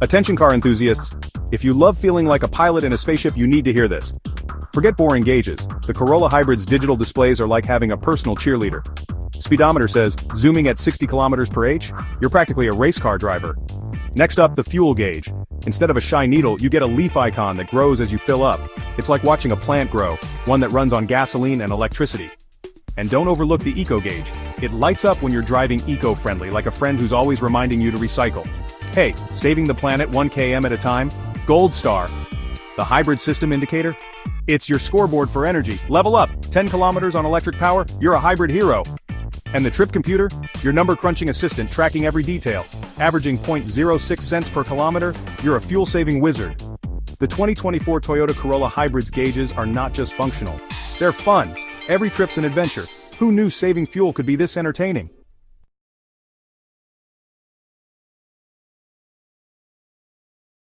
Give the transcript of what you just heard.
Attention car enthusiasts, if you love feeling like a pilot in a spaceship, you need to hear this. Forget boring gauges, the Corolla Hybrid's digital displays are like having a personal cheerleader. Speedometer says, zooming at 60 kilometers per h, you're practically a race car driver. Next up, the fuel gauge. Instead of a shy needle, you get a leaf icon that grows as you fill up. It's like watching a plant grow, one that runs on gasoline and electricity. And don't overlook the eco gauge. It lights up when you're driving eco-friendly, like a friend who's always reminding you to recycle. Hey, saving the planet 1 km at a time? Gold star. The hybrid system indicator? It's your scoreboard for energy. Level up, 10 kilometers on electric power, you're a hybrid hero. And the trip computer? Your number-crunching assistant tracking every detail. Averaging 0.06 cents per kilometer, you're a fuel-saving wizard. The 2024 Toyota Corolla Hybrid's gauges are not just functional. They're fun. Every trip's an adventure. Who knew saving fuel could be this entertaining?